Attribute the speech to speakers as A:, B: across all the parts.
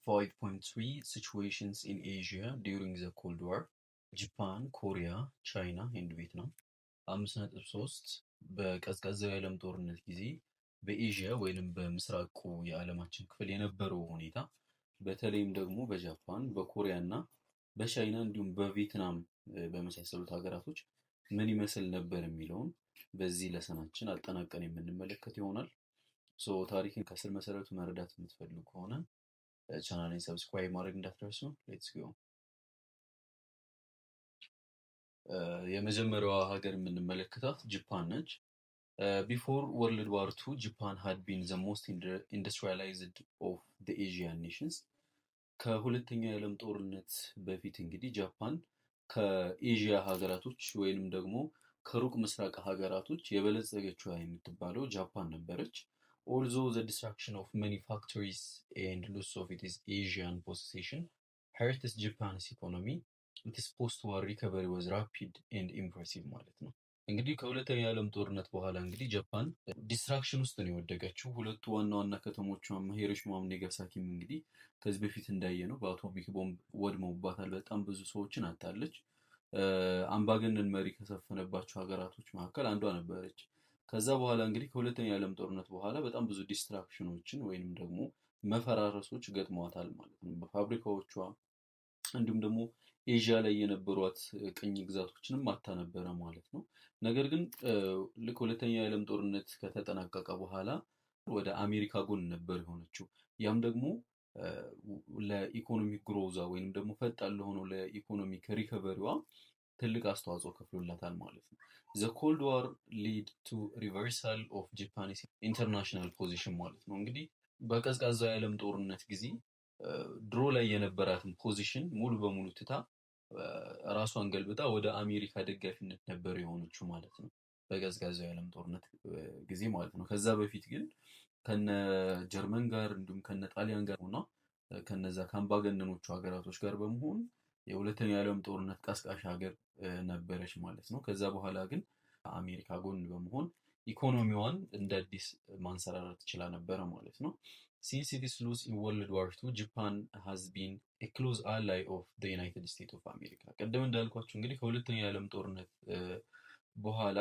A: 5.3 Situations in Asia during the Cold War ጃፓን፣ ኮሪያ፣ ቻይና ኤንድ ቪየትናም። 5.3 በቀዝቃዛው የዓለም ጦርነት ጊዜ በኤዥያ ወይንም በምስራቁ የዓለማችን ክፍል የነበረው ሁኔታ በተለይም ደግሞ በጃፓን፣ በኮሪያ እና በቻይና እንዲሁም በቪየትናም በመሳሰሉት ሀገራቶች ምን ይመስል ነበር የሚለውን በዚህ ለሰናችን አጠናቀን የምንመለከት ይሆናል። ታሪክን ከስር መሰረቱ መረዳት የምትፈልጉ ከሆነ ቻናሌን ሰብስክራይብ ማድረግ እንዳትረሱ። ሌትስ ጎ። የመጀመሪያዋ ሀገር የምንመለከታት ጃፓን ነች። ቢፎር ወርልድ ዋር ቱ ጃፓን ሃድ ቢን ዘ ሞስት ኢንዱስትሪያላይዝድ ኦፍ ዘ ኤዥያን ኔሽንስ። ከሁለተኛው የዓለም ጦርነት በፊት እንግዲህ ጃፓን ከኤዥያ ሀገራቶች ወይንም ደግሞ ከሩቅ ምስራቅ ሀገራቶች የበለጸገችው የምትባለው ጃፓን ነበረች። Although the destruction of many factories and loss of its Asian possession hurt Japan's economy, its post-war recovery was rapid and impressive ማለት ነው። እንግዲህ ከሁለተኛው የዓለም ጦርነት በኋላ እንግዲህ ጃፓን ዲስትራክሽን ውስጥ ነው የወደቀችው። ሁለቱ ዋና ዋና ከተሞቿ ሂሮሺማና ናጋሳኪም እንግዲህ ከዚህ በፊት እንዳየነው በአቶሚክ ቦምብ ወድመውባታል። በጣም ብዙ ሰዎችን አጣለች። አምባገነን መሪ ከሰፈነባቸው ሀገራቶች መካከል አንዷ ነበረች። ከዛ በኋላ እንግዲህ ከሁለተኛው የዓለም ጦርነት በኋላ በጣም ብዙ ዲስትራክሽኖችን ወይንም ደግሞ መፈራረሶች ገጥመዋታል ማለት ነው በፋብሪካዎቿ። እንዲሁም ደግሞ ኤዥያ ላይ የነበሯት ቅኝ ግዛቶችንም አታ ነበረ ማለት ነው። ነገር ግን ልክ ሁለተኛው የዓለም ጦርነት ከተጠናቀቀ በኋላ ወደ አሜሪካ ጎን ነበር የሆነችው። ያም ደግሞ ለኢኮኖሚክ ግሮዛ ወይንም ደግሞ ፈጣን ለሆነው ለኢኮኖሚክ ሪከቨሪዋ ትልቅ አስተዋጽኦ ከፍሎላታል ማለት ነው። ዘ ኮልድ ዋር ሊድ ቱ ሪቨርሳል ኦፍ ጃፓንስ ኢንተርናሽናል ፖዚሽን ማለት ነው። እንግዲህ በቀዝቃዛው የዓለም ጦርነት ጊዜ ድሮ ላይ የነበራትን ፖዚሽን ሙሉ በሙሉ ትታ ራሷን ገልብጣ ወደ አሜሪካ ደጋፊነት ነበር የሆነችው ማለት ነው። በቀዝቃዛው የዓለም ጦርነት ጊዜ ማለት ነው። ከዛ በፊት ግን ከነ ጀርመን ጋር እንዲሁም ከነ ጣሊያን ጋር ሆና ከነዛ ከአምባገነኖቹ ሀገራቶች ጋር በመሆን የሁለተኛው የዓለም ጦርነት ቀስቃሽ ሀገር ነበረች ማለት ነው። ከዛ በኋላ ግን አሜሪካ ጎን በመሆን ኢኮኖሚዋን እንደ አዲስ ማንሰራራት ችላ ነበረ ማለት ነው። ሲንስ ኢትስ ሉዝ ኢን ወርልድ ዋር ቱ ጃፓን ሃዝ ቢን ኤ ክሎዝ አላይ ኦፍ ዘ ዩናይትድ ስቴትስ ኦፍ አሜሪካ። ቀደም እንዳልኳችሁ እንግዲህ ከሁለተኛው የዓለም ጦርነት በኋላ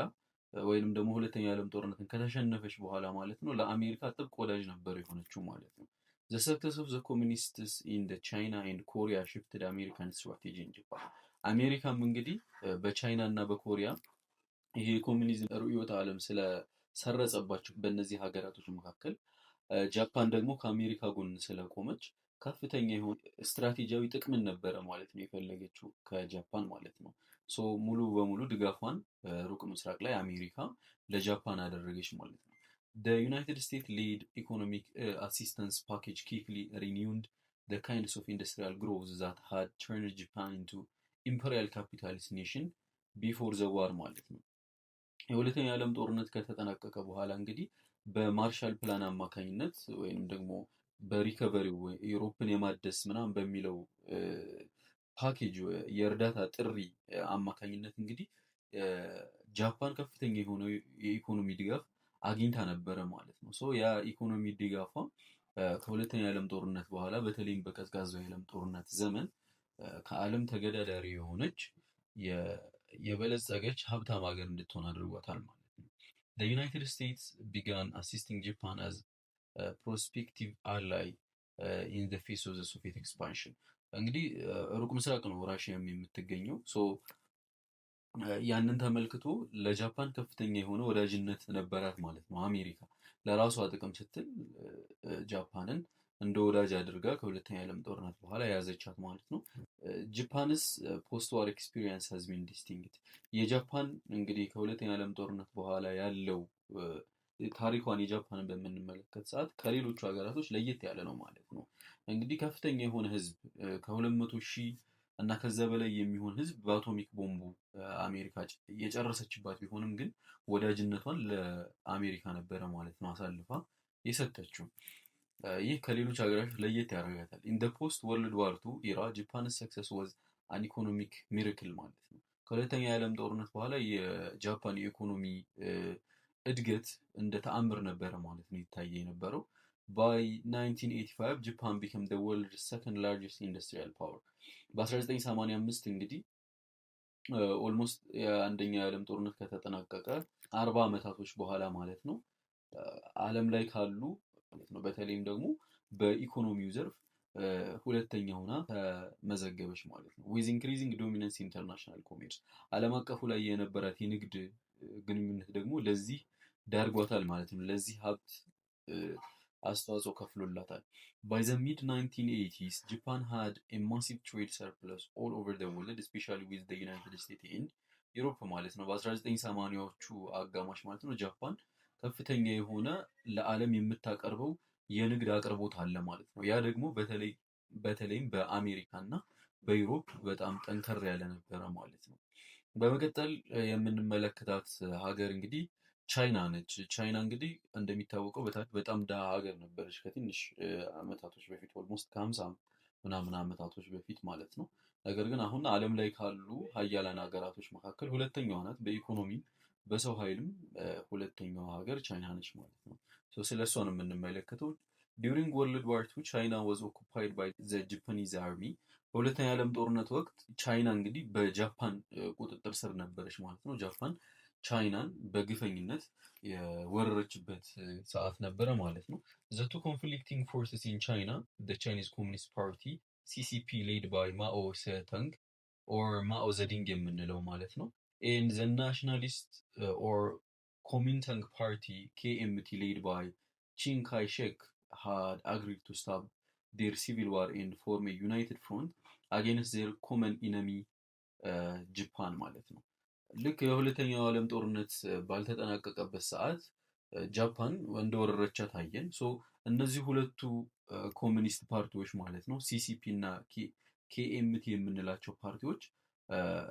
A: ወይንም ደግሞ ሁለተኛው የዓለም ጦርነትን ከተሸነፈች በኋላ ማለት ነው ለአሜሪካ ጥብቅ ወዳጅ ነበር የሆነችው ማለት ነው። The success of the communists in the China and Korea shifted American strategy in Japan. አሜሪካም እንግዲህ በቻይና እና በኮሪያ ይሄ ኮሚኒዝም ርዕዮተ ዓለም ስለሰረጸባቸው በእነዚህ ሀገራቶች መካከል ጃፓን ደግሞ ከአሜሪካ ጎን ስለቆመች ከፍተኛ የሆነ ስትራቴጂያዊ ጥቅምን ነበረ ማለት ነው የፈለገችው ከጃፓን ማለት ነው። ሙሉ በሙሉ ድጋፏን ሩቅ ምስራቅ ላይ አሜሪካ ለጃፓን አደረገች ማለት ነው። The United States-led economic assistance package quickly renewed the kinds of industrial growth that had turned Japan into imperial capitalist nation before the war ማለት ነው። የሁለተኛው የዓለም ጦርነት ከተጠናቀቀ በኋላ እንግዲህ በማርሻል ፕላን አማካኝነት ወይንም ደግሞ በሪከቨሪው ዩሮፕን የማደስ ምናምን በሚለው ፓኬጅ የእርዳታ ጥሪ አማካኝነት እንግዲህ ጃፓን ከፍተኛ የሆነ የኢኮኖሚ ድጋፍ አግኝታ ነበረ ማለት ነው። ያ ኢኮኖሚ ድጋፏ ከሁለተኛው የዓለም ጦርነት በኋላ በተለይም በቀዝቃዛው የዓለም ጦርነት ዘመን ከዓለም ተገዳዳሪ የሆነች የበለጸገች ሀብታም ሀገር እንድትሆን አድርጓታል ማለት ነው። The United States began assisting Japan as a prospective ally in the face of the Soviet expansion. እንግዲህ ሩቅ ምስራቅ ነው ራሽያም የምትገኘው። ያንን ተመልክቶ ለጃፓን ከፍተኛ የሆነ ወዳጅነት ነበራት ማለት ነው። አሜሪካ ለራሷ ጥቅም ስትል ጃፓንን እንደ ወዳጅ አድርጋ ከሁለተኛ የዓለም ጦርነት በኋላ የያዘቻት ማለት ነው። ጃፓንስ ፖስት ዋር ኤክስፒሪየንስ ሃዝ ቢን ዲስቲንክት። የጃፓን እንግዲህ ከሁለተኛ የዓለም ጦርነት በኋላ ያለው ታሪኳን የጃፓንን በምንመለከት ሰዓት ከሌሎቹ ሀገራቶች ለየት ያለ ነው ማለት ነው። እንግዲህ ከፍተኛ የሆነ ህዝብ ከ200,000 እና ከዛ በላይ የሚሆን ህዝብ በአቶሚክ ቦምቡ አሜሪካ የጨረሰችባት ቢሆንም ግን ወዳጅነቷን ለአሜሪካ ነበረ ማለት ነው አሳልፋ የሰጠችው። ይህ ከሌሎች ሀገራት ለየት ያደርጋታል። ኢን ዘ ፖስት ወርልድ ዋር ቱ ኢራ ጃፓንስ ሰክሰስ ዋዝ አን ኢኮኖሚክ ሚራክል ማለት ነው። ከሁለተኛ የዓለም ጦርነት በኋላ የጃፓን የኢኮኖሚ እድገት እንደ ተአምር ነበረ ማለት ነው ይታየ የነበረው። by 1985 ጃፓን became the world's second largest industrial power። በ1985 እንግዲህ ኦልሞስት የአንደኛው የዓለም ጦርነት ከተጠናቀቀ 40 ዓመታቶች በኋላ ማለት ነው ዓለም ላይ ካሉ ማለት ነው በተለይም ደግሞ በኢኮኖሚው ዘርፍ ሁለተኛ ሆና ተመዘገበች ማለት ነው። with increasing dominance international commerce ዓለም አቀፉ ላይ የነበራት የንግድ ግንኙነት ደግሞ ለዚህ ዳርጓታል ማለት ነው። ለዚህ ሀብት አስተዋጽኦ ከፍሎላታል። by the mid 1980s Japan had a massive trade surplus all over the world especially with the United States and ዩሮፕ ማለት ነው። በ1980ዎቹ አጋማሽ ማለት ነው ጃፓን ከፍተኛ የሆነ ለዓለም የምታቀርበው የንግድ አቅርቦት አለ ማለት ነው። ያ ደግሞ በተለይም በአሜሪካ እና በዩሮፕ በጣም ጠንከር ያለ ነበረ ማለት ነው። በመቀጠል የምንመለከታት ሀገር እንግዲህ ቻይና ነች። ቻይና እንግዲህ እንደሚታወቀው በጣም ድሃ ሀገር ነበረች ከትንሽ ዓመታቶች በፊት ኦልሞስት ከ50 ምናምን ዓመታቶች በፊት ማለት ነው። ነገር ግን አሁን ዓለም ላይ ካሉ ሀያላን ሀገራቶች መካከል ሁለተኛዋ ናት። በኢኮኖሚም በሰው ኃይልም ሁለተኛዋ ሀገር ቻይና ነች ማለት ነው። ስለ እሷ ነው የምንመለከተው። ዲዩሪንግ ወርልድ ዋር ቱ ቻይና ዋዝ ኦኩፓይድ ባይ ዘ ጃፓኒዝ አርሚ። በሁለተኛ ዓለም ጦርነት ወቅት ቻይና እንግዲህ በጃፓን ቁጥጥር ስር ነበረች ማለት ነው። ጃፓን ቻይናን በግፈኝነት የወረረችበት ሰዓት ነበረ ማለት ነው። ዘ ቱ ኮንፍሊክቲንግ ፎርስስ ኢን ቻይና ዘ ቻይኒዝ ኮሚኒስት ፓርቲ ሲሲፒ ሌድ ባይ ማኦ ሴተንግ ኦር ማኦ ዘዲንግ የምንለው ማለት ነው ኤንድ ዘ ናሽናሊስት ኦር ኮሚንታንግ ፓርቲ ኬኤምቲ ሌድ ባይ ቺን ካይ ሼክ had agreed to stop their civil war and form a united front against their common enemy ጃፓን ማለት ነው። ልክ የሁለተኛው ዓለም ጦርነት ባልተጠናቀቀበት ሰዓት ጃፓን እንደወረረቻት አየን። እነዚህ ሁለቱ ኮሚኒስት ፓርቲዎች ማለት ነው ሲሲፒ እና ኬኤምቲ የምንላቸው ፓርቲዎች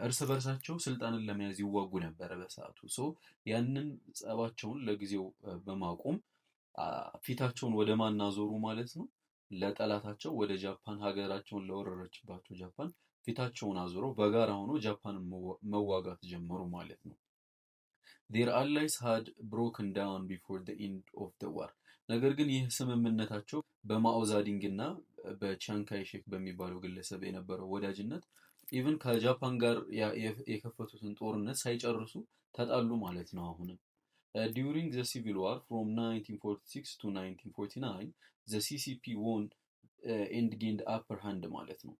A: እርስ በርሳቸው ስልጣንን ለመያዝ ይዋጉ ነበረ በሰዓቱ። ያንን ጸባቸውን ለጊዜው በማቆም ፊታቸውን ወደ ማን አዞሩ ማለት ነው? ለጠላታቸው ወደ ጃፓን፣ ሀገራቸውን ለወረረችባቸው ጃፓን ፊታቸውን አዙረው በጋራ ሆኖ ጃፓንን መዋጋት ጀመሩ ማለት ነው። their allies had broken down before the end of the war። ነገር ግን ይህ ስምምነታቸው በማኦ ዛዲንግ እና በቺያንግ ካይ ሼክ በሚባለው ግለሰብ የነበረው ወዳጅነት ኢቭን ከጃፓን ጋር የከፈቱትን ጦርነት ሳይጨርሱ ተጣሉ ማለት ነው። አሁንም during the civil war from 1946 to 1949 the CCP won and gained upper hand ማለት ነው።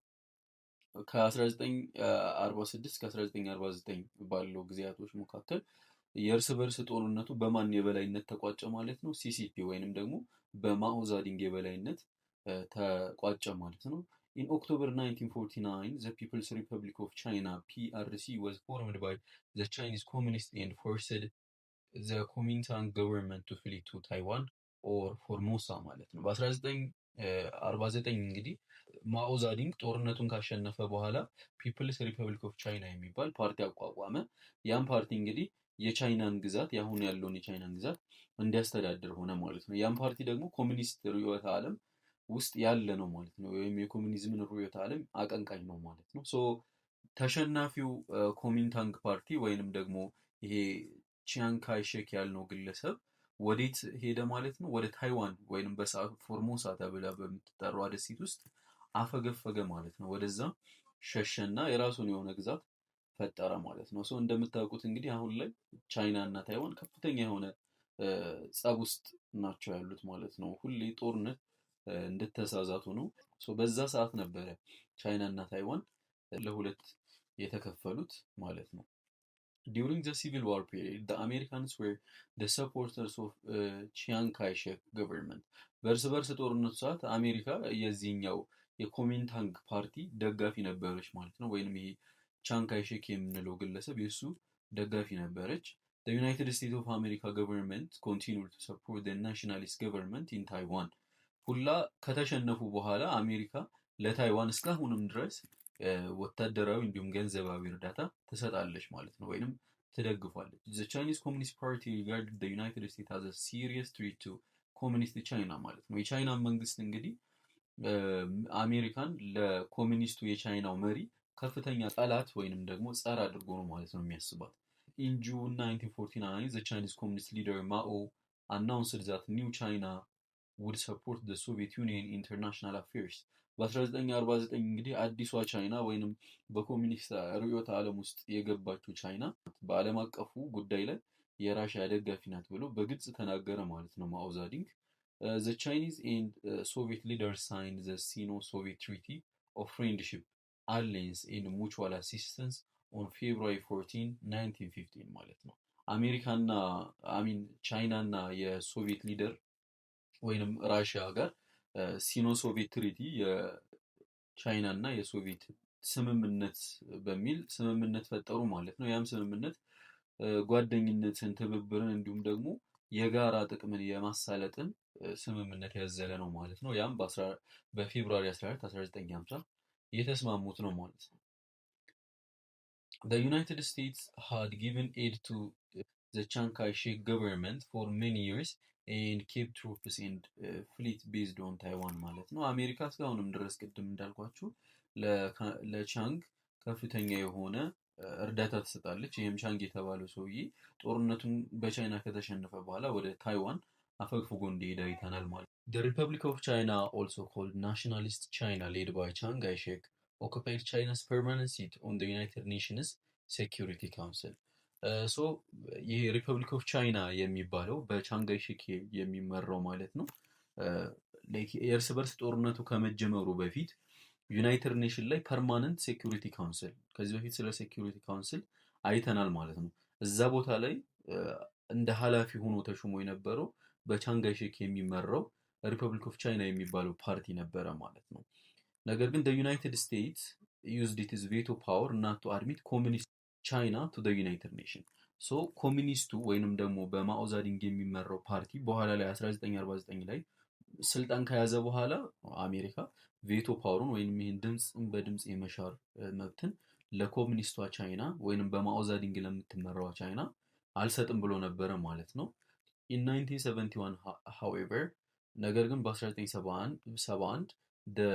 A: ከ1946 እስከ 1949 ባለው ጊዜያቶች መካከል የእርስ በርስ ጦርነቱ በማን የበላይነት ተቋጨ ማለት ነው? ሲሲፒ ወይንም ደግሞ በማኦ ዛዲንግ የበላይነት ተቋጨ ማለት ነው። in October 1949 the People's Republic of China PRC was formed by the Chinese Communist and forced the Kuomintang government to flee to Taiwan or Formosa ማለት ነው። በ1949 እንግዲህ ማኦ ዛዲንግ ጦርነቱን ካሸነፈ በኋላ ፒፕልስ ሪፐብሊክ ኦፍ ቻይና የሚባል ፓርቲ አቋቋመ። ያም ፓርቲ እንግዲህ የቻይናን ግዛት ያሁን ያለውን የቻይናን ግዛት እንዲያስተዳድር ሆነ ማለት ነው። ያም ፓርቲ ደግሞ ኮሚኒስት ርዕዮተ ዓለም ውስጥ ያለ ነው ማለት ነው። ወይም የኮሚኒዝምን ርዕዮተ ዓለም አቀንቃኝ ነው ማለት ነው። ተሸናፊው ኮሚንታንግ ፓርቲ ወይንም ደግሞ ይሄ ቺያንግ ካይ ሼክ ያልነው ግለሰብ ወዴት ሄደ ማለት ነው? ወደ ታይዋን ወይንም በሰዓቱ ፎርሞሳ ተብላ በምትጠራው ደሴት ውስጥ አፈገፈገ ማለት ነው። ወደዛ ሸሸና የራሱን የሆነ ግዛት ፈጠረ ማለት ነው። እንደምታውቁት እንግዲህ አሁን ላይ ቻይና እና ታይዋን ከፍተኛ የሆነ ጸብ ውስጥ ናቸው ያሉት ማለት ነው። ሁሌ ጦርነት እንድተሳዛቱ ነው። በዛ ሰዓት ነበረ ቻይና እና ታይዋን ለሁለት የተከፈሉት ማለት ነው። during the civil war period the Americans were the supporters of ቺያንግ ካይ ሼክ government። በእርስ በርስ ጦርነቱ ሰዓት አሜሪካ የዚህኛው የኮሚንታንግ ፓርቲ ደጋፊ ነበረች ማለት ነው። ወይንም ይሄ ቺያንግ ካይ ሼክ የምንለው ግለሰብ የሱ ደጋፊ ነበረች። the United States of America government continued to support the nationalist government in Taiwan። ሁላ ከተሸነፉ በኋላ አሜሪካ ለታይዋን እስካሁንም ድረስ ወታደራዊ እንዲሁም ገንዘባዊ እርዳታ ትሰጣለች ማለት ነው፣ ወይንም ትደግፋለች። the Chinese Communist Party regarded the United States as a serious threat to communist China ማለት ነው። የቻይና መንግስት እንግዲህ አሜሪካን ለኮሚኒስቱ የቻይናው መሪ ከፍተኛ ጠላት ወይንም ደግሞ ጸር አድርጎ ነው ማለት ነው የሚያስባት። in June 1949 the Chinese Communist leader Mao announced that new China would support the Soviet Union in international affairs በ1949 እንግዲህ አዲሷ ቻይና ወይንም በኮሚኒስት ርዕዮተ ዓለም ውስጥ የገባችው ቻይና በዓለም አቀፉ ጉዳይ ላይ የራሽያ ደጋፊ ናት ብሎ በግልጽ ተናገረ ማለት ነው ማኦ ዛዲንግ። The Chinese and Soviet leaders signed the Sino-Soviet Treaty of Friendship, Alliance and Mutual Assistance on February 14, 1915 ማለት ነው። አሜሪካና አሚን ቻይናና የሶቪየት ሊደር ወይንም ራሽያ ጋር ሲኖ ሶቪየት ትሪቲ የቻይና እና የሶቪየት ስምምነት በሚል ስምምነት ፈጠሩ ማለት ነው። ያም ስምምነት ጓደኝነትን፣ ትብብርን እንዲሁም ደግሞ የጋራ ጥቅምን የማሳለጥን ስምምነት ያዘለ ነው ማለት ነው። ያም በፌብሩዋሪ 14 1950 የተስማሙት ነው ማለት ነው። The United States had given aid to the Chiang Kai-shek government for many years and kept troops and fleet based on Taiwan ማለት ነው። አሜሪካ እስካሁንም ድረስ ቅድም እንዳልኳችሁ ለቻንግ ከፍተኛ የሆነ እርዳታ ትሰጣለች። ይህም ቻንግ የተባለው ሰውዬ ጦርነቱን በቻይና ከተሸነፈ በኋላ ወደ ታይዋን አፈግፍጎ እንደሄደ አይተናል ማለት ነው። The Republic of China, also called Nationalist China, led by Chiang Kai-shek, occupied China's permanent seat on the United Nations Security Council. ሶ ይሄ ሪፐብሊክ ኦፍ ቻይና የሚባለው በቻንግ ካይ-ሼክ የሚመራው ማለት ነው። የእርስ በርስ ጦርነቱ ከመጀመሩ በፊት ዩናይትድ ኔሽን ላይ ፐርማነንት ሴኩሪቲ ካውንስል ከዚህ በፊት ስለ ሴኩሪቲ ካውንስል አይተናል ማለት ነው። እዛ ቦታ ላይ እንደ ኃላፊ ሆኖ ተሹሞ የነበረው በቻንግ ካይ-ሼክ የሚመራው ሪፐብሊክ ኦፍ ቻይና የሚባለው ፓርቲ ነበረ ማለት ነው። ነገር ግን ዩናይትድ ስቴትስ used its veto power not to admit communist ቻይና ቱ ዘ ዩናይትድ ኔሽን። ሶ ኮሚኒስቱ ወይንም ደግሞ በማኦ ዛዲንግ የሚመራው ፓርቲ በኋላ ላይ 1949 ላይ ስልጣን ከያዘ በኋላ አሜሪካ ቬቶ ፓወሩን ወይንም ይህን ድምፅን በድምፅ የመሻር መብትን ለኮሚኒስቷ ቻይና ወይንም በማኦ ዛዲንግ ለምትመራዋ ቻይና አልሰጥም ብሎ ነበረ ማለት ነው። ኢን 1971 however ነገር ግን በ1971 the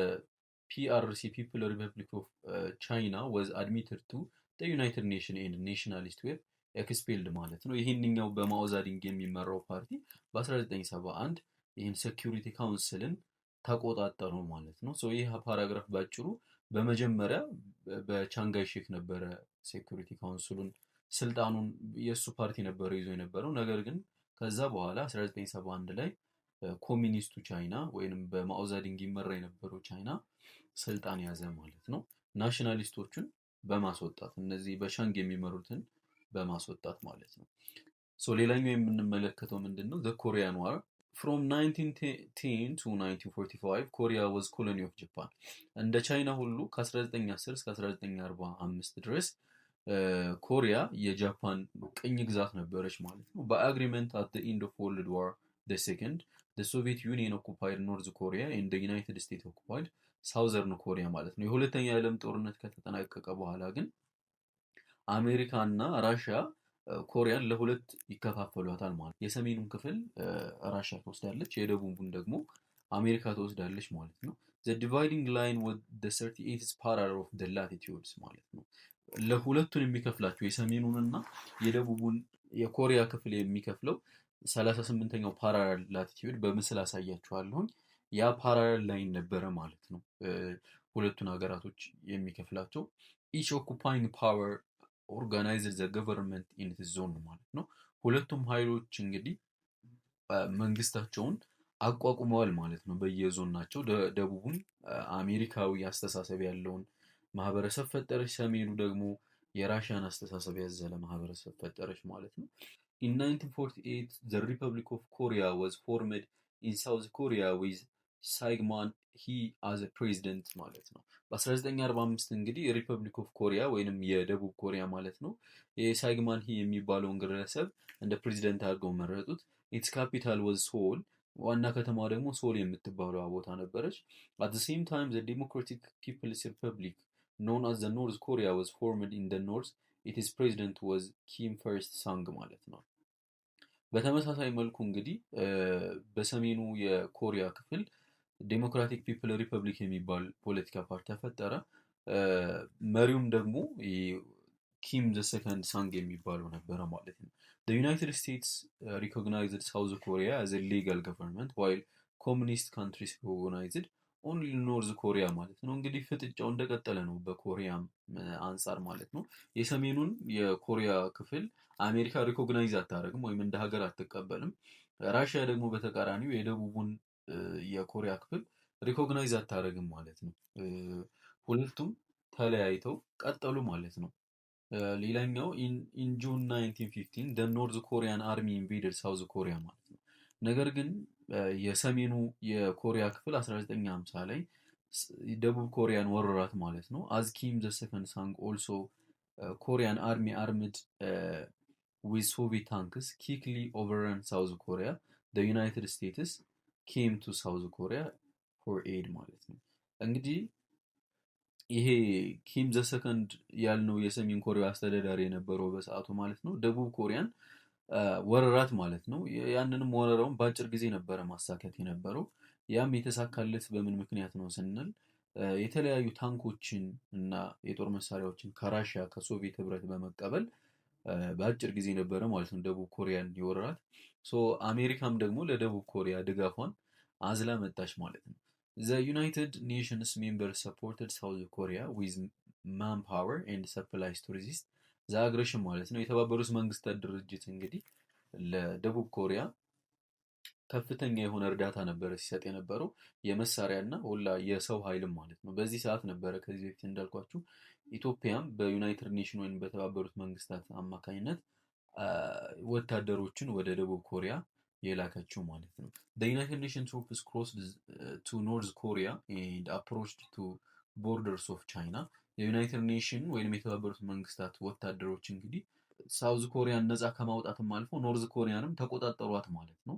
A: PRC People Republic of China was admitted to the United Nations and nationalists were expelled ማለት ነው። ይህንኛው በማኦ ዛዲንግ የሚመራው ፓርቲ በ1971 ይህን ሴኩሪቲ ካውንስልን ተቆጣጠሩ ማለት ነው። ሶ ይህ ፓራግራፍ ባጭሩ በመጀመሪያ በቻንግ ካይ-ሼክ ነበረ ሴኩሪቲ ካውንስሉን ስልጣኑን የእሱ ፓርቲ ነበረ ይዞ የነበረው። ነገር ግን ከዛ በኋላ 1971 ላይ ኮሚኒስቱ ቻይና ወይንም በማኦ ዛዲንግ ይመራ የነበረው ቻይና ስልጣን ያዘ ማለት ነው። ናሽናሊስቶቹን በማስወጣት እነዚህ በቻንግ የሚመሩትን በማስወጣት ማለት ነው። ሶ ሌላኛው የምንመለከተው ምንድነው? ዘ ኮሪያን ዋር ፍሮም 1910 to 1945 ኮሪያ was colony of Japan። እንደ ቻይና ሁሉ ከ1910 እስከ 1945 ድረስ ኮሪያ የጃፓን ቅኝ ግዛት ነበረች ማለት ነው። በአግሪመንት at the end of World War II the Soviet Union occupied North Korea and the United States occupied ሳውዘርን ኮሪያ ማለት ነው። የሁለተኛ የዓለም ጦርነት ከተጠናቀቀ በኋላ ግን አሜሪካ እና ራሽያ ኮሪያን ለሁለት ይከፋፈሏታል ማለት ነው። የሰሜኑን ክፍል ራሽያ ትወስዳለች፣ የደቡቡን ደግሞ አሜሪካ ትወስዳለች ማለት ነው። the dividing line with the 38th parallel of the latitudes ማለት ነው። ለሁለቱን የሚከፍላቸው የሰሜኑንና የደቡቡን የኮሪያ ክፍል የሚከፍለው 38ኛው ፓራላል ላቲቲዩድ በምስል አሳያችኋለሁ። ያ ፓራላል ላይን ነበረ ማለት ነው ሁለቱን ሀገራቶች የሚከፍላቸው። each occupying power organized the government in its zone ማለት ነው። ሁለቱም ኃይሎች እንግዲህ መንግስታቸውን አቋቁመዋል ማለት ነው በየዞን ናቸው። ደቡቡን አሜሪካዊ አስተሳሰብ ያለውን ማህበረሰብ ፈጠረች፣ ሰሜኑ ደግሞ የራሽያን አስተሳሰብ ያዘለ ማህበረሰብ ፈጠረች ማለት ነው። in 1948 the Republic of Korea was formed in South Korea with ሳይግማን ሂ as a president ማለት ነው። በ1945 እንግዲህ ሪፐብሊክ ኦፍ ኮሪያ ወይንም የደቡብ ኮሪያ ማለት ነው የሳይግማን ሂ የሚባለውን ግለሰብ እንደ ፕሬዚደንት አድርገው መረጡት። ኢትስ ካፒታል was ሶል፣ ዋና ከተማዋ ደግሞ ሶል የምትባለው ቦታ ነበረች። at the same time the Democratic People's Republic known as the North Korea was formed in the north. its president was ኪም ፈርስት ሳንግ ማለት ነው። በተመሳሳይ መልኩ እንግዲህ በሰሜኑ የኮሪያ ክፍል ዴሞክራቲክ ፒፕል ሪፐብሊክ የሚባል ፖለቲካ ፓርቲ ተፈጠረ። መሪውም ደግሞ ኪም ዘ ሰከንድ ሳንግ የሚባለው ነበረ ማለት ነው። The United States recognized South Korea as a legal government while ኮሚኒስት ካንትሪስ ሪኮግናይዝድ ኦንሊ ኖርዝ ኮሪያ ማለት ነው። እንግዲህ ፍጥጫው እንደቀጠለ ነው በኮሪያም አንጻር ማለት ነው። የሰሜኑን የኮሪያ ክፍል አሜሪካ ሪኮግናይዝ አታደርግም ወይም እንደ ሀገር አትቀበልም። ራሽያ ደግሞ በተቃራኒው የደቡቡን የኮሪያ ክፍል ሪኮግናይዝ አታደርግም ማለት ነው። ሁለቱም ተለያይተው ቀጠሉ ማለት ነው። ሌላኛው ኢን ጁን 1915 ደ ኖርዝ ኮሪያን አርሚ ኢንቬደድ ሳውዝ ኮሪያ ማለት ነው። ነገር ግን የሰሜኑ የኮሪያ ክፍል 1950 ላይ ደቡብ ኮሪያን ወረራት ማለት ነው። አዝ ኪም ዘ ሰከንድ ሳንግ ኦልሶ ኮሪያን አርሚ አርምድ ዊዝ ሶቪየት ታንክስ ኪክሊ ኦቨረን ሳውዝ ኮሪያ ደ ዩናይትድ ስቴትስ ኬም ቱ ሳውዝ ኮሪያ ፎር ኤድ ማለት ነው። እንግዲህ ይሄ ኪም ዘ ሰከንድ ያልነው የሰሜን ኮሪያ አስተዳዳሪ የነበረው በሰዓቱ ማለት ነው ደቡብ ኮሪያን ወረራት ማለት ነው። ያንንም ወረራውን በአጭር ጊዜ ነበረ ማሳካት የነበረው። ያም የተሳካለት በምን ምክንያት ነው ስንል የተለያዩ ታንኮችን እና የጦር መሳሪያዎችን ከራሽያ ከሶቪየት ህብረት በመቀበል በአጭር ጊዜ ነበረ ማለት ነው ደቡብ ኮሪያን የወረራት። ሶ አሜሪካም ደግሞ ለደቡብ ኮሪያ ድጋፏን አዝላ መጣች ማለት ነው። ዘ ዩናይትድ ኔሽንስ ሜምበር ሰፖርትድ ሳውዝ ኮሪያ ዊዝ ማን ፓወር ኤንድ ሰፕላይስ ቱ ሬዚስት ዘ አግሬሽን ማለት ነው። የተባበሩት መንግስታት ድርጅት እንግዲህ ለደቡብ ኮሪያ ከፍተኛ የሆነ እርዳታ ነበረ ሲሰጥ የነበረው የመሳሪያ እና ሁላ የሰው ኃይልም ማለት ነው። በዚህ ሰዓት ነበረ ከዚህ በፊት እንዳልኳችሁ ኢትዮጵያም በዩናይትድ ኔሽን ወይም በተባበሩት መንግስታት አማካኝነት ወታደሮችን ወደ ደቡብ ኮሪያ የላከችው ማለት ነው። The United Nations troops crossed to North Korea and approached to borders of China. የዩናይትድ ኔሽን ወይም የተባበሩት መንግስታት ወታደሮች እንግዲህ ሳውዝ ኮሪያን ነፃ ከማውጣትም አልፎ ኖርዝ ኮሪያንም ተቆጣጠሯት ማለት ነው።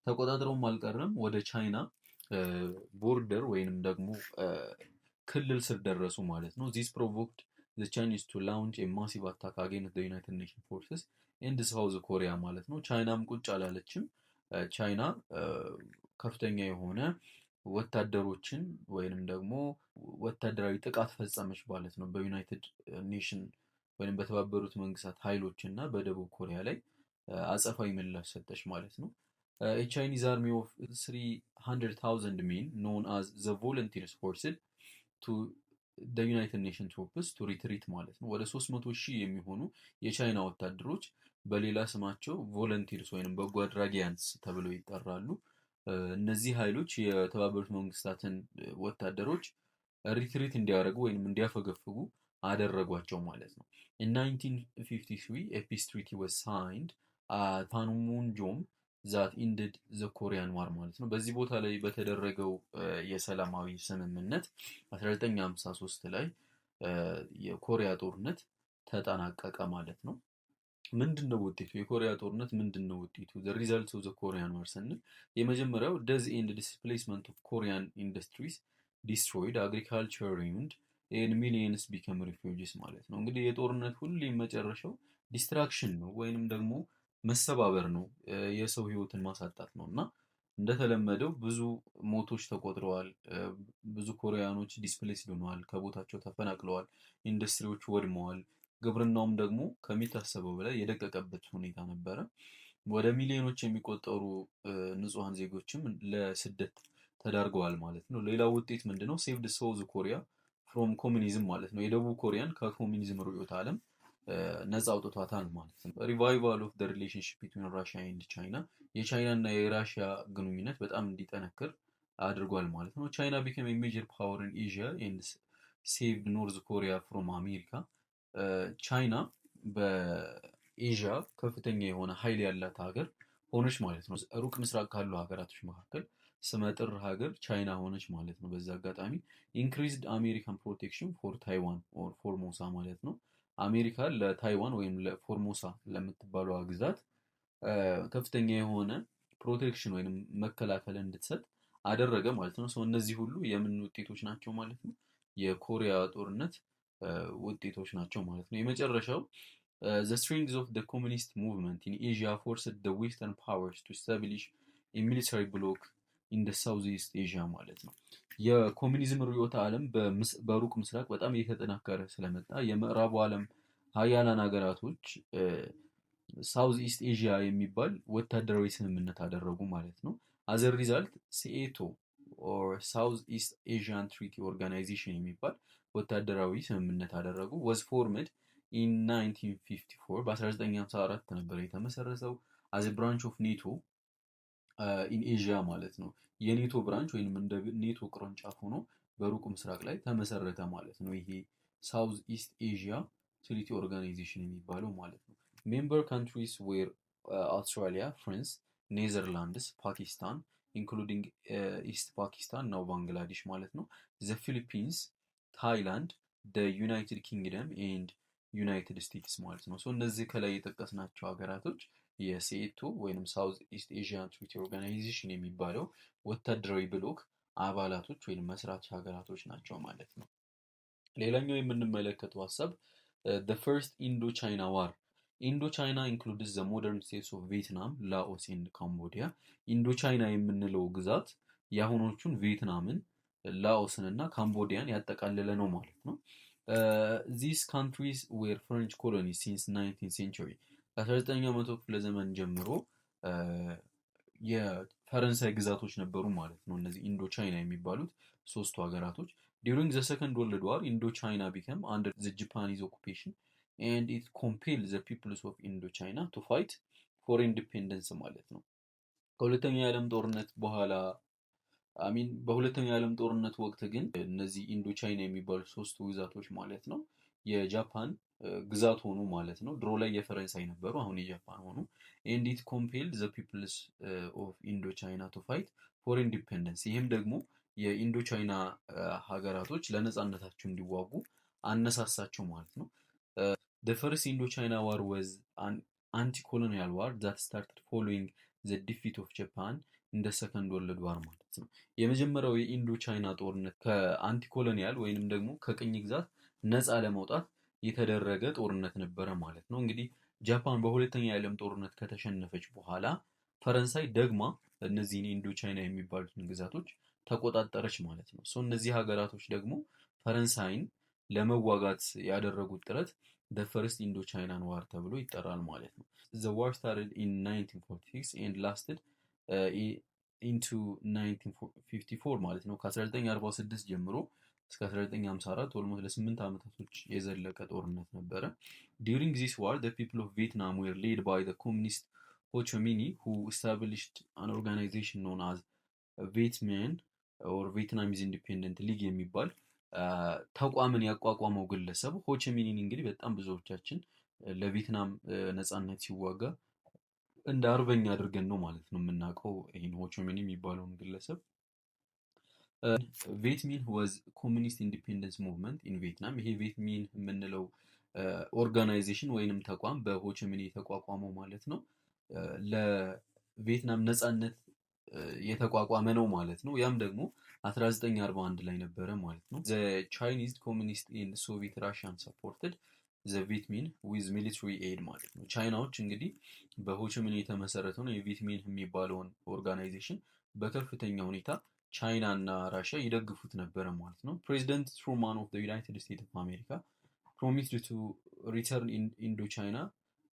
A: ተቆጣጥረውም አልቀረም ወደ ቻይና ቦርደር ወይንም ደግሞ ክልል ስር ደረሱ ማለት ነው። ዚስ ፕሮቮክድ ዘ ቻይኒስ ቱ ላውንች ኤ ማሲቭ አታክ አጌንስት ዘ ዩናይትድ ኔሽን ፎርስስ ኤንድ ሳውዝ ኮሪያ ማለት ነው። ቻይናም ቁጭ አላለችም። ቻይና ከፍተኛ የሆነ ወታደሮችን ወይንም ደግሞ ወታደራዊ ጥቃት ፈጸመች ማለት ነው በዩናይትድ ኔሽን ወይም በተባበሩት መንግስታት ኃይሎች እና በደቡብ ኮሪያ ላይ አጸፋዊ ምላሽ ሰጠች ማለት ነው። ቻይኒዝ አርሚ ኦፍ 300,000 ሜን ኖን አዝ ዘ ቮለንቲርስ ፎርስድ ቱ ደ ዩናይትድ ኔሽን ትሮፕስ ቱ ሪትሪት ማለት ነው። ወደ 300,000 የሚሆኑ የቻይና ወታደሮች በሌላ ስማቸው ቮለንቲርስ ወይም በጎ አድራጊያንስ ተብለው ይጠራሉ። እነዚህ ኃይሎች የተባበሩት መንግስታትን ወታደሮች ሪትሪት እንዲያደርጉ ወይም እንዲያፈገፍጉ አደረጓቸው ማለት ነው። In 1953 a peace treaty was signed at Panmunjom that ended the Korean War ማለት ነው። በዚህ ቦታ ላይ በተደረገው የሰላማዊ ስምምነት 1953 ላይ የኮሪያ ጦርነት ተጠናቀቀ ማለት ነው። ምንድነው ውጤቱ? የኮሪያ ጦርነት ምንድነው ውጤቱ? the results of the Korean War ስንል የመጀመሪያው does end displacement of Korean industries destroyed agriculture ruined and millions become refugees ማለት ነው። እንግዲህ የጦርነት ሁሌም መጨረሻው ዲስትራክሽን ነው ወይንም ደግሞ መሰባበር ነው፣ የሰው ህይወትን ማሳጣት ነው እና እንደተለመደው ብዙ ሞቶች ተቆጥረዋል። ብዙ ኮሪያኖች ዲስፕሌስድ ሆነዋል፣ ከቦታቸው ተፈናቅለዋል፣ ኢንዱስትሪዎች ወድመዋል። ግብርናውም ደግሞ ከሚታሰበው በላይ የደቀቀበት ሁኔታ ነበረ። ወደ ሚሊዮኖች የሚቆጠሩ ንጹሐን ዜጎችም ለስደት ተዳርገዋል ማለት ነው። ሌላው ውጤት ምንድነው? ሴቭድ ሳውዝ ኮሪያ ፍሮም ኮሚኒዝም ማለት ነው። የደቡብ ኮሪያን ከኮሚኒዝም ርዕዮተ ዓለም ነፃ አውጥቷታል ማለት ነው። ሪቫይቫል ኦፍ ዘ ሪሌሽንሺፕ ቢትዊን ራሽያ ኤንድ ቻይና የቻይና እና የራሽያ ግንኙነት በጣም እንዲጠነክር አድርጓል ማለት ነው። ቻይና ቢከም ሜጀር ፓወር ኢን ኤዥያ ኤንድ ሴቭድ ኖርዝ ኮሪያ ፍሮም አሜሪካ። ቻይና በኤዥያ ከፍተኛ የሆነ ኃይል ያላት ሀገር ሆነች ማለት ነው። ሩቅ ምስራቅ ካሉ ሀገራቶች መካከል ስመጥር ሀገር ቻይና ሆነች ማለት ነው። በዛ አጋጣሚ ኢንክሪዝድ አሜሪካን ፕሮቴክሽን ፎር ታይዋን ኦር ፎርሞሳ ማለት ነው። አሜሪካ ለታይዋን ወይም ለፎርሞሳ ለምትባለዋ ግዛት ከፍተኛ የሆነ ፕሮቴክሽን ወይም መከላከል እንድትሰጥ አደረገ ማለት ነው። ሰው እነዚህ ሁሉ የምን ውጤቶች ናቸው ማለት ነው? የኮሪያ ጦርነት ውጤቶች ናቸው ማለት ነው። የመጨረሻው the strength of the communist movement in Asia forced the Western powers to establish a military bloc in the Southeast Asia ማለት ነው። የኮሚኒዝም ርዕዮተ ዓለም በሩቅ ምስራቅ በጣም እየተጠናከረ ስለመጣ የምዕራቡ ዓለም ሀያላን ሀገራቶች ሳውዝ ኢስት ኤዥያ የሚባል ወታደራዊ ስምምነት አደረጉ ማለት ነው። አዘ ሪዛልት ሲኤቶ ኦር ሳውዝ ኢስት ኤዥያን ትሪቲ ኦርጋናይዜሽን የሚባል ወታደራዊ ስምምነት አደረጉ። ወዝ ፎርምድ ኢን 1954 በ1954 ነበር የተመሰረተው። አዘ ብራንች ኦፍ ኔቶ ኢን ኤዥያ ማለት ነው። የኔቶ ብራንች ወይንም እንደ ኔቶ ቅርንጫፍ ሆኖ በሩቅ ምስራቅ ላይ ተመሰረተ ማለት ነው። ይሄ ሳውዝ ኢስት ኤዥያ ትሪቲ ኦርጋናይዜሽን የሚባለው ማለት ነው። ሜምበር ካንትሪስ ዌር አውስትራሊያ፣ ፍራንስ፣ ኔዘርላንድስ፣ ፓኪስታን ኢንክሉዲንግ ኢስት ፓኪስታን ነው ባንግላዴሽ ማለት ነው። ዘ ፊሊፒንስ፣ ታይላንድ፣ ደ ዩናይትድ ኪንግደም ኤንድ ዩናይትድ ስቴትስ ማለት ነው። ሶ እነዚህ ከላይ የጠቀስናቸው ሀገራቶች የሴቶ ወይም ሳውዝ ኢስት ኤዥያን ትሪቲ ኦርጋናይዜሽን የሚባለው ወታደራዊ ብሎክ አባላቶች ወይም መስራች ሀገራቶች ናቸው ማለት ነው። ሌላኛው የምንመለከተው ሀሳብ the first Indo-China war. ኢንዶ-ቻይና ኢንክሉድስ ዘ ሞደርን ስቴትስ ኦፍ ቪየትናም፣ ላኦስ ኤንድ ካምቦዲያ። ኢንዶ-ቻይና የምንለው ግዛት የአሁኖቹን ቪየትናምን፣ ላኦስን እና ካምቦዲያን ያጠቃለለ ነው ማለት ነው። ዚስ ካንትሪስ ዌር ፍሬንች ኮሎኒስ ሲንስ 19th ሴንቸሪ። ከ19ኛው መቶ ክፍለ ዘመን ጀምሮ የፈረንሳይ ግዛቶች ነበሩ ማለት ነው። እነዚህ ኢንዶ-ቻይና የሚባሉት ሶስቱ ሀገራቶች ዱሪንግ ዘ ሰከንድ ወርልድ ዋር ኢንዶ-ቻይና ቢከም አንደር ዘ ጃፓኒዝ ኦኩፔሽን ኤንድ ኢት ኮምፔል ዘ ፒፕልስ ኦፍ ኢንዶ-ቻይና ቱ ፋይት ፎር ኢንዲፔንደንስ ማለት ነው። ከሁለተኛው የዓለም ጦርነት በኋላ በሁለተኛው የዓለም ጦርነት ወቅት ግን እነዚህ ኢንዶ-ቻይና የሚባሉት ሶስቱ ግዛቶች ማለት ነው የጃፓን ግዛት ሆኑ ማለት ነው። ድሮ ላይ የፈረንሳይ ነበሩ፣ አሁን የጃፓን ሆኑ። ኤንድ ኢት ኮምፔል ዘ ፒፕልስ ኦፍ ኢንዶ-ቻይና ቱ ፋይት ፎር ኢንዲፔንደንስ። ይህም ደግሞ የኢንዶ-ቻይና ሀገራቶች ለነጻነታቸው እንዲዋጉ አነሳሳቸው ማለት ነው። The first Indo-China War was an anti-colonial war that started following the defeat of Japan in the Second World War ማለት ነው። የመጀመሪያው የኢንዶ ቻይና ጦርነት ከአንቲኮሎኒያል ወይንም ደግሞ ከቅኝ ግዛት ነፃ ለመውጣት የተደረገ ጦርነት ነበረ ማለት ነው። እንግዲህ ጃፓን በሁለተኛ የዓለም ጦርነት ከተሸነፈች በኋላ ፈረንሳይ ደግማ እነዚህን ኢንዶ ቻይና የሚባሉትን ግዛቶች ተቆጣጠረች ማለት ነው። እነዚህ ሀገራቶች ደግሞ ፈረንሳይን ለመዋጋት ያደረጉት ጥረት the first Indo-China war ተብሎ ይጠራል ማለት ነው። The war started in 1946 and lasted into 1954 ማለት ነው። ከ1946 ጀምሮ እስከ 1954 ኦልሞስት ለ8 ዓመታቶች የዘለቀ ጦርነት ነበረ። During this war the people of Vietnam were led by the communist Ho Chi Minh who established an organization known as Vietminh or Vietnamese Independent League የሚባል ተቋምን ያቋቋመው ግለሰብ ሆቺሚኒን እንግዲህ በጣም ብዙዎቻችን ለቪየትናም ነጻነት ሲዋጋ እንደ አርበኛ አድርገን ነው ማለት ነው የምናውቀው ይሄን ሆቺሚኒ የሚባለውን ግለሰብ። ቪየትሚን was communist independence movement in Vietnam። ይሄ ቪየትሚን የምንለው ኦርጋናይዜሽን ወይንም ተቋም በሆቺሚኒ የተቋቋመው ማለት ነው ለቪየትናም ነጻነት የተቋቋመ ነው ማለት ነው። ያም ደግሞ 1941 ላይ ነበረ ማለት ነው። The Chinese Communist and Soviet Russian supported the Vietminh with military aid ማለት ነው። ቻይናዎች እንግዲህ በሆቺሚኒ የተመሰረተውን የቪየትሚን የሚባለውን ኦርጋናይዜሽን በከፍተኛ ሁኔታ ቻይና እና ራሽያ ይደግፉት ነበረ ማለት ነው። ፕሬዚደንት ትሩማን ኦፍ the United States of America promised to return Indochina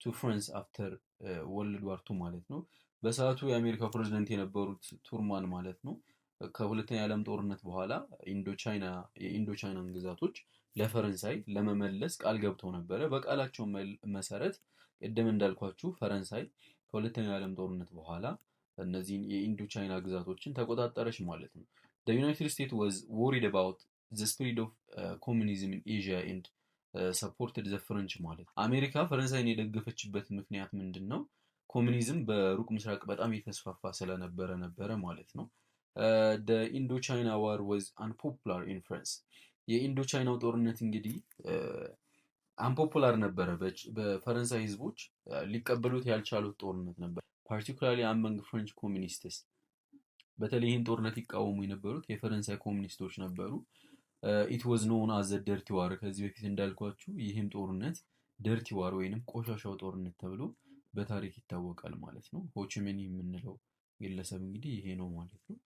A: to France after World War II ማለት ነው። በሰዓቱ የአሜሪካ ፕሬዝዳንት የነበሩት ቱርማን ማለት ነው ከሁለተኛ የዓለም ጦርነት በኋላ የኢንዶቻይናን ግዛቶች ለፈረንሳይ ለመመለስ ቃል ገብተው ነበረ። በቃላቸው መሰረት ቅድም እንዳልኳችሁ ፈረንሳይ ከሁለተኛ የዓለም ጦርነት በኋላ እነዚህን የኢንዶቻይና ግዛቶችን ተቆጣጠረች ማለት ነው። The United States was worried about the spread of communism in Asia and supported the French ማለት ነው። አሜሪካ ፈረንሳይን የደገፈችበት ምክንያት ምንድን ነው? ኮሚኒዝም በሩቅ ምስራቅ በጣም የተስፋፋ ስለነበረ ነበረ ማለት ነው። the Indochina war was unpopular in France። የኢንዶቻይናው ጦርነት እንግዲህ አንፖፑላር ነበረ፣ በፈረንሳይ ህዝቦች ሊቀበሉት ያልቻሉት ጦርነት ነበር። particularly among French communists። በተለይ ይህን ጦርነት ይቃወሙ የነበሩት የፈረንሳይ ኮሚኒስቶች ነበሩ። it was known as the dirty war። ከዚህ በፊት እንዳልኳችሁ ይህም ጦርነት ደርቲ ዋር ወይንም ቆሻሻው ጦርነት ተብሎ በታሪክ ይታወቃል ማለት ነው። ሆቺሚኒ የምንለው ግለሰብ እንግዲህ ይሄ ነው ማለት ነው።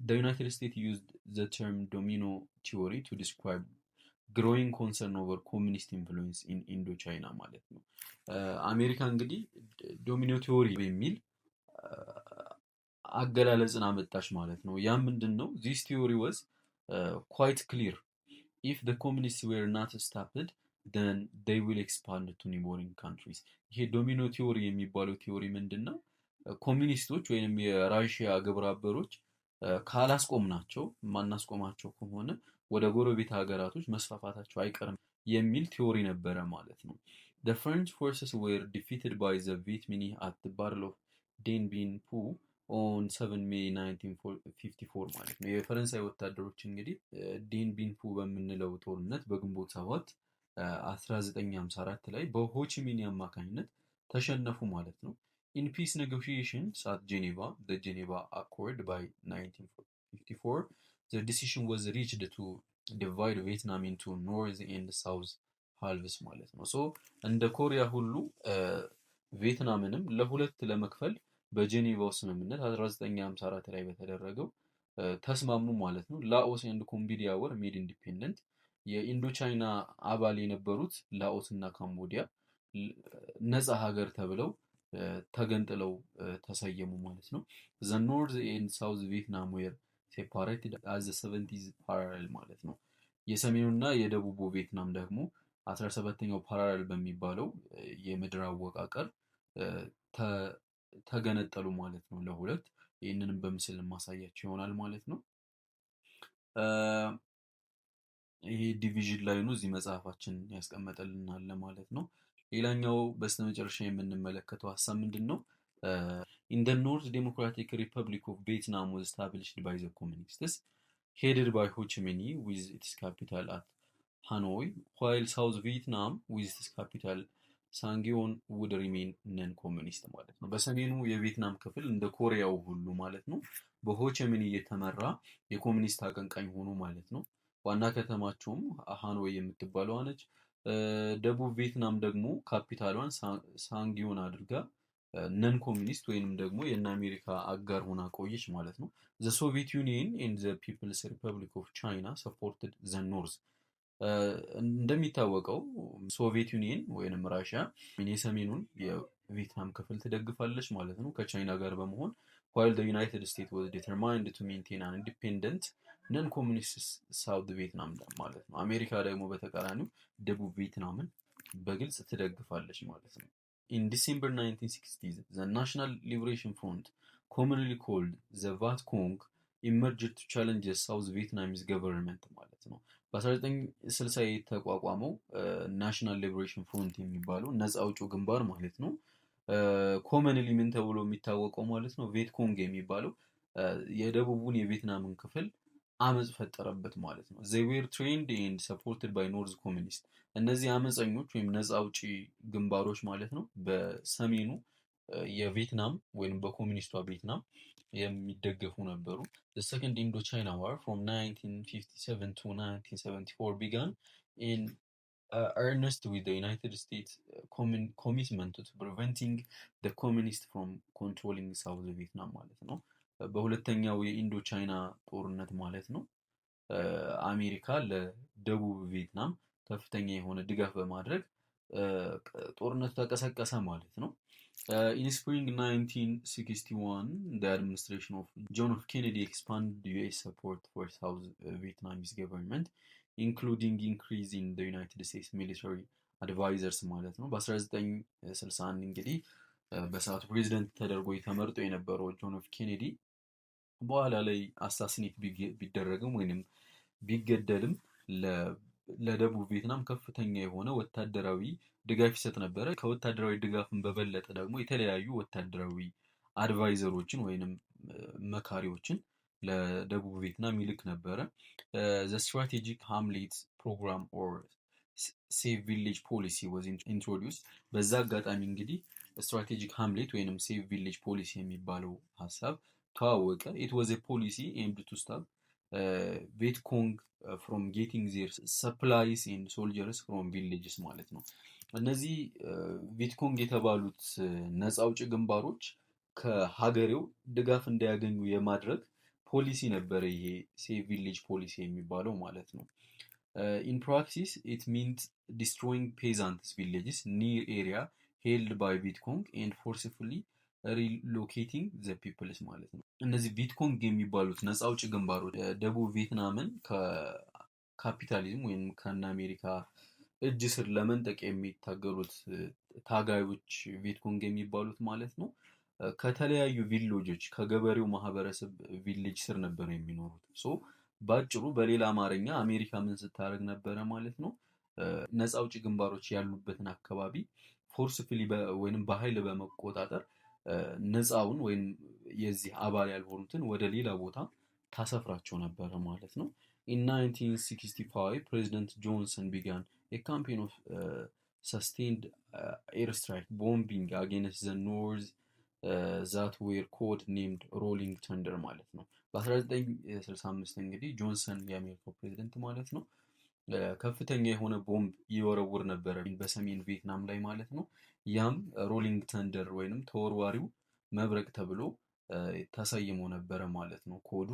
A: the United States used the term domino theory to describe growing concern over communist influence in Indochina ማለት ነው። አሜሪካ እንግዲህ ዶሚኖ ቲዮሪ በሚል አገላለጽን አመጣች ማለት ነው። ያ ምንድን ነው? ዚስ ቲዮሪ ወዝ ኳይት ክሊር ኢፍ the communists were not stopped then they will expand to neighboring countries። ይሄ ዶሚኖ ቲዮሪ የሚባለው ቲዮሪ ምንድን ነው? ኮሚኒስቶች ወይንም የራሽያ ግብረ አበሮች ካላስቆምናቸው ማናስቆማቸው ከሆነ ወደ ጎረቤት ሀገራቶች መስፋፋታቸው አይቀርም የሚል ቲዮሪ ነበረ ማለት ነው። The French forces were defeated by the Vietmini at the Battle of Dien Bien Phu on 7 May 1954 ማለት ነው። የፈረንሳይ ወታደሮች እንግዲህ ዴን ቢንፑ በምንለው ጦርነት በግንቦት 7 1954 ላይ በሆቺሚኒ አማካኝነት ተሸነፉ ማለት ነው። In peace negotiations at Geneva, the Geneva Accord by 1954, the decision was reached to divide Vietnam into North and South halves ማለት ነው። ሶ እንደ ኮሪያ ሁሉ ቪየትናምንም ለሁለት ለመክፈል በጄኔቫው ስምምነት 1954 ላይ በተደረገው ተስማሙ ማለት ነው። ላኦስ ኤንድ ኮምቦዲያ ወር ሜድ ኢንዲፔንደንት። የኢንዶ ቻይና አባል የነበሩት ላኦስ እና ካምቦዲያ ነፃ ሀገር ተብለው ተገንጥለው ተሰየሙ ማለት ነው። ዘ ኖርዝ ኤንድ ሳውዝ ቪየትናም ዌር ሴፓሬትድ አዝ ዘ 70th ፓራሌል ማለት ነው። የሰሜኑና የደቡቡ ቪየትናም ደግሞ 17ኛው ፓራሌል በሚባለው የምድር አወቃቀር ተገነጠሉ ማለት ነው ለሁለት። ይህንንም በምስል ማሳያቸው ይሆናል ማለት ነው። ይሄ ዲቪዥን ላይ ነው እዚህ መጽሐፋችን ያስቀመጠልናል ማለት ነው። ሌላኛው በስተመጨረሻ የምንመለከተው ሀሳብ ምንድን ነው? In the North Democratic Republic of Vietnam was established by the communists headed by Ho Chi Minh with its capital at Hanoi, while South Vietnam with its capital ሳንጊዮን ውድ ሪሜን ነን ኮሚኒስት ማለት ነው። በሰሜኑ የቪየትናም ክፍል እንደ ኮሪያው ሁሉ ማለት ነው በሆቺሚን እየተመራ የኮሚኒስት አቀንቃኝ ሆኖ ማለት ነው። ዋና ከተማቸውም ሃኖይ የምትባለዋ ነች። ደቡብ ቪየትናም ደግሞ ካፒታሏን ሳንጊዮን አድርጋ ነን ኮሚኒስት ወይንም ደግሞ የእነ አሜሪካ አጋር ሆና ቆየች ማለት ነው። ዘ ሶቪየት ዩኒየን ኤንድ ዘ ፒፕልስ ሪፐብሊክ ኦፍ ቻይና ሰፖርትድ ዘ ኖርዝ። እንደሚታወቀው ሶቪየት ዩኒየን ወይንም ራሽያ የሰሜኑን የቪየትናም ክፍል ትደግፋለች ማለት ነው ከቻይና ጋር በመሆን while the United States was determined to maintain an independent non-communist South Vietnam ማለት ነው። አሜሪካ ደግሞ በተቃራኒው ደቡብ ቪየትናምን በግልጽ ትደግፋለች ማለት ነው። In December 1960s, the National Liberation Front, commonly called the Viet Cong, emerged to challenge the South Vietnamese government ማለት ነው። በ1960 የተቋቋመው ናሽናል ሊበሬሽን ፍሮንት የሚባለው ነፃ አውጪው ግንባር ማለት ነው። ኮመንሊ ምን ተብሎ የሚታወቀው ማለት ነው ቪየት ኮንግ የሚባለው የደቡቡን የቪየትናምን ክፍል አመጽ ፈጠረበት ማለት ነው። they were trained and supported by North communist። እነዚህ አመፀኞች ወይም ነፃ አውጪ ግንባሮች ማለት ነው በሰሜኑ የቪየትናም ወይም በኮሚኒስቷ ቪየትናም የሚደገፉ ነበሩ። the second Indochina war from 1957 to 1974 began in earnest with the United States commitment to preventing the communists from controlling South Vietnam ማለት ነው። በሁለተኛው የኢንዶ ቻይና ጦርነት ማለት ነው አሜሪካ ለደቡብ ቪየትናም ከፍተኛ የሆነ ድጋፍ በማድረግ ጦርነቱ ተቀሰቀሰ ማለት ነው። In spring 1961, the administration of John F. Kennedy expanded US support for South Vietnamese government, including increase in the United States military advisors ማለት ነው። በ1961 እንግዲህ በሰዓቱ ፕሬዚደንት ተደርጎ ተመርጦ የነበረው ጆን ኤፍ ኬኔዲ በኋላ ላይ አሳሲኔት ቢደረግም ወይንም ቢገደልም ለደቡብ ቪየትናም ከፍተኛ የሆነ ወታደራዊ ድጋፍ ይሰጥ ነበረ። ከወታደራዊ ድጋፍን በበለጠ ደግሞ የተለያዩ ወታደራዊ አድቫይዘሮችን ወይንም መካሪዎችን ለደቡብ ቪየትናም ይልክ ነበረ። the strategic hamlet program or save village policy was introduced። በዛ አጋጣሚ እንግዲህ ስትራቴጂክ ሃምሌት ወይንም ሴቭ ቪሌጅ ፖሊሲ የሚባለው ሀሳብ ተዋወቀ። it was a policy aimed to stop ቪየት ኮንግ from getting their supplies and soldiers from villages ማለት ነው። እነዚህ ቪየት ኮንግ የተባሉት ነፃ አውጪ ግንባሮች ከሀገሬው ድጋፍ እንዲያገኙ የማድረግ ፖሊሲ ነበረ ይሄ ሴቭ ቪሌጅ ፖሊሲ የሚባለው ማለት ነው። in practice it meant destroying peasants villages near area held by Viet Cong and forcefully ሪሎኬቲንግ ዘ ፒፕልስ ማለት ነው። እነዚህ ቪትኮንግ የሚባሉት ነፃ አውጪ ግንባሮች ደቡብ ቪየትናምን ከካፒታሊዝም ወይም ከነ አሜሪካ እጅ ስር ለመንጠቅ የሚታገሉት ታጋዮች ቪትኮንግ የሚባሉት ማለት ነው። ከተለያዩ ቪሌጆች ከገበሬው ማህበረሰብ ቪሌጅ ስር ነበር የሚኖሩት። ሶ ባጭሩ በሌላ አማርኛ አሜሪካ ምን ስታደርግ ነበረ ማለት ነው? ነፃ አውጪ ግንባሮች ያሉበትን አካባቢ ፎርስፍሊ ወይንም በኃይል በመቆጣጠር ነፃውን ወይም የዚህ አባል ያልሆኑትን ወደ ሌላ ቦታ ታሰፍራቸው ነበረ ማለት ነው። ኢን 1965 ፕሬዚደንት ጆንሰን ቢጋን a campaign of sustained airstrike bombing against the North that were code named ሮሊንግ ተንደር ማለት ነው። በ1965 እንግዲህ ጆንሰን የአሜሪካው ፕሬዚደንት ማለት ነው ከፍተኛ የሆነ ቦምብ ይወረውር ነበረ በሰሜን ቪየትናም ላይ ማለት ነው። ያም ሮሊንግ ተንደር ወይንም ተወርዋሪው መብረቅ ተብሎ ተሰይሞ ነበረ ማለት ነው ኮዱ።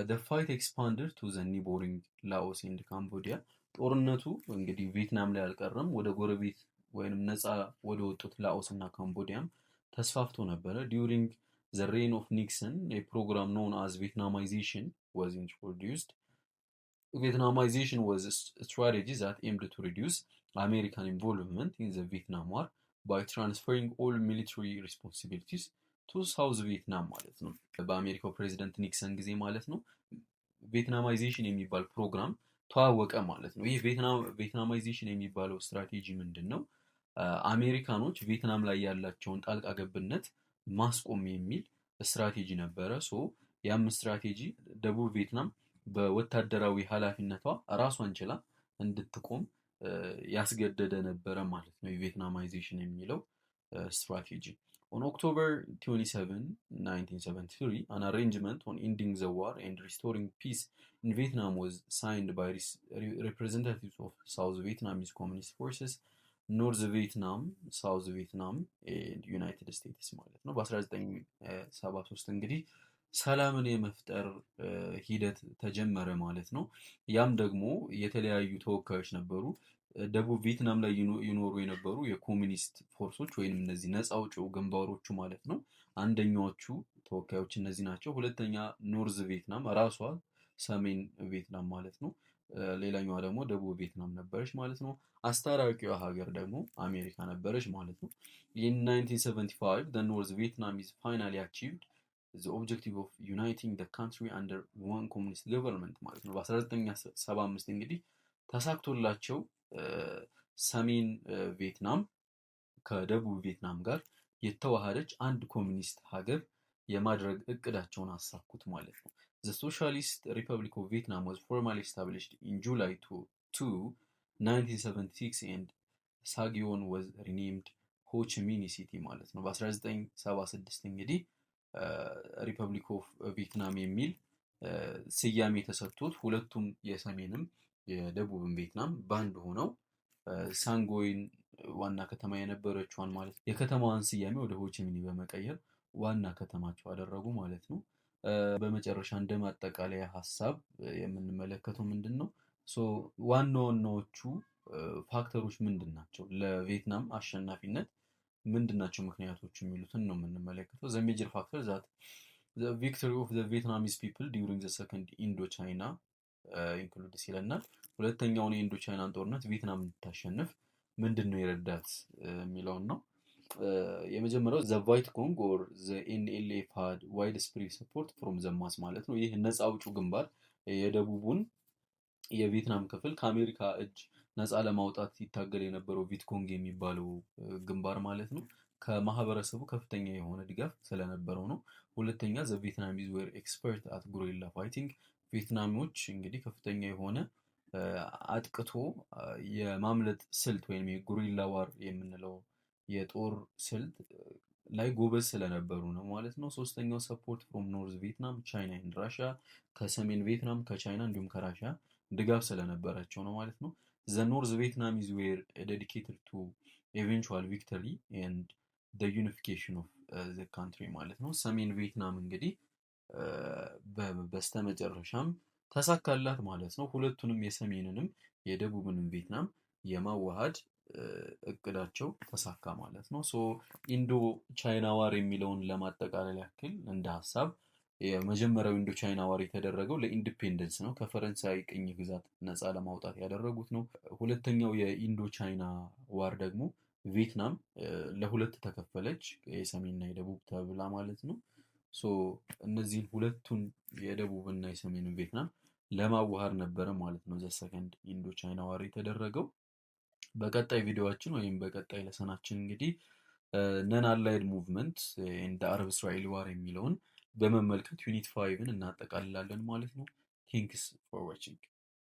A: the fight expanded to the neighboring Laos and Cambodia ጦርነቱ እንግዲህ ቪየትናም ላይ አልቀረም፣ ወደ ጎረቤት ወይንም ነፃ ወደ ወጡት ላኦስ እና ካምቦዲያም ተስፋፍቶ ነበረ። ዱሪንግ the reign of Nixon a program known as Vietnamization was introduced. Vietnamization was a strategy that aimed to reduce American involvement in the Vietnam War by transferring all military responsibilities to South Vietnam ማለት ነው። በአሜሪካው ፕሬዚደንት ኒክሰን ጊዜ ማለት ነው ቪየትናማይዜሽን የሚባል ፕሮግራም ተዋወቀ ማለት ነው። ይህ ቪየትናማይዜሽን የሚባለው ስትራቴጂ ምንድን ነው? አሜሪካኖች ቪየትናም ላይ ያላቸውን ጣልቃ ገብነት ማስቆም የሚል ስትራቴጂ ነበረ። ሶ ያም ስትራቴጂ ደቡብ ቪየትናም በወታደራዊ ኃላፊነቷ ራሷን ችላ እንድትቆም ያስገደደ ነበረ ማለት ነው የቪየትናማይዜሽን የሚለው ስትራቴጂ። On October 27, 1973, an arrangement on ending the war and restoring peace in Vietnam was signed by representatives of South Vietnamese Communist Forces, North Vietnam, South Vietnam and United States ማለት ነው። በ1973 እንግዲህ ሰላምን የመፍጠር ሂደት ተጀመረ ማለት ነው። ያም ደግሞ የተለያዩ ተወካዮች ነበሩ። ደቡብ ቪየትናም ላይ ይኖሩ የነበሩ የኮሚኒስት ፎርሶች ወይም እነዚህ ነፃ አውጪው ግንባሮቹ ማለት ነው። አንደኛዎቹ ተወካዮች እነዚህ ናቸው። ሁለተኛ ኖርዝ ቪየትናም ራሷ ሰሜን ቪየትናም ማለት ነው። ሌላኛዋ ደግሞ ደቡብ ቪየትናም ነበረች ማለት ነው። አስታራቂዋ ሀገር ደግሞ አሜሪካ ነበረች ማለት ነው። in 1975 the North Vietnamese finally achieved the objective of uniting the country under one communist government ማለት ነው። በ1975 እንግዲህ ተሳክቶላቸው ሰሜን ቪየትናም ከደቡብ ቪየትናም ጋር የተዋሃደች አንድ ኮሚኒስት ሀገር የማድረግ እቅዳቸውን አሳኩት ማለት ነው። The Socialist Republic of Vietnam was formally established in July 2, 1976 and Saigon was renamed Ho Chi Minh City ማለት ነው። በ1976 እንግዲህ ሪፐብሊክ ኦፍ ቪየትናም የሚል ስያሜ ተሰጥቶት ሁለቱም የሰሜንም የደቡብን ቪየትናም ባንድ ሆነው ሳንጎይን ዋና ከተማ የነበረችዋን ማለት የከተማዋን ስያሜ ወደ ሆቺሚኒ በመቀየር ዋና ከተማቸው አደረጉ ማለት ነው። በመጨረሻ እንደ ማጠቃለያ ሀሳብ የምንመለከተው ምንድን ነው? ዋና ዋናዎቹ ፋክተሮች ምንድን ናቸው? ለቪየትናም አሸናፊነት ምንድን ናቸው ምክንያቶች የሚሉትን ነው የምንመለከተው። ዘ ሜጀር ፋክተር ዛት ዘ ቪክቶሪ ኦፍ ዘ ቪየትናሚዝ ፒፕል ዲዩሪንግ ዘ ሰከንድ ኢንዶ ቻይና ኢንክሉድስ ይለናል። ሁለተኛውን የኢንዶ ቻይናን ጦርነት ቪየትናም እንድታሸንፍ ምንድን ነው የረዳት የሚለውን ነው። የመጀመሪያው ዘ ቫይትኮንግ ኦር ዘ ኤንኤልኤፍ ሃድ ዋይድ ስፕሬድ ሰፖርት ፍሮም ዘ ማስ ማለት ነው። ይህ ነፃ አውጪው ግንባር የደቡቡን የቪየትናም ክፍል ከአሜሪካ እጅ ነፃ ለማውጣት ይታገል የነበረው ቪትኮንግ የሚባለው ግንባር ማለት ነው ከማህበረሰቡ ከፍተኛ የሆነ ድጋፍ ስለነበረው ነው። ሁለተኛ ዘ ቪየትናሚዝ ዌር ኤክስፐርት አት ጉሪላ ፋይቲንግ ቪየትናሚዎች እንግዲህ ከፍተኛ የሆነ አጥቅቶ የማምለጥ ስልት ወይም የጉሪላ ዋር የምንለው የጦር ስልት ላይ ጎበዝ ስለነበሩ ነው ማለት ነው። ሶስተኛው ሰፖርት ፍሮም ኖርዝ ቪየትናም ቻይና ኤንድ ራሽያ ከሰሜን ቪየትናም ከቻይና እንዲሁም ከራሽያ ድጋፍ ስለነበራቸው ነው ማለት ነው። ዘ ኖርዝ ቪየትናሚዝ ዌር ዴዲኬትድ ቱ ኤቨንቹዋል ቪክተሪ ኤንድ ዘ ዩኒፊኬሽን ኦፍ ዘ ካንትሪ ማለት ነው። ሰሜን ቪየትናም እንግዲህ በስተመጨረሻም ተሳካላት ማለት ነው። ሁለቱንም የሰሜንንም የደቡብንም ቪየትናም የማዋሃድ እቅዳቸው ተሳካ ማለት ነው። ሶ ኢንዶ ቻይና ዋር የሚለውን ለማጠቃለል ያክል እንደ ሀሳብ የመጀመሪያው ኢንዶ ቻይና ዋር የተደረገው ለኢንዲፔንደንስ ነው፣ ከፈረንሳይ ቅኝ ግዛት ነፃ ለማውጣት ያደረጉት ነው። ሁለተኛው የኢንዶ ቻይና ዋር ደግሞ ቪየትናም ለሁለት ተከፈለች፣ የሰሜንና የደቡብ ተብላ ማለት ነው። ሶ እነዚህን ሁለቱን የደቡብና የሰሜን ቪየትናም ለማዋሃር ነበረ ማለት ነው ዘ ሰከንድ ኢንዶ ቻይና ዋር የተደረገው። በቀጣይ ቪዲዮአችን ወይም በቀጣይ ለሰናችን እንግዲህ ነን አላይድ ሙቭመንት እንደ አረብ እስራኤል ዋር የሚለውን በመመልከት ዩኒት 5ን እናጠቃልላለን ማለት ነው። ቴንክስ ፎር ዋቺንግ።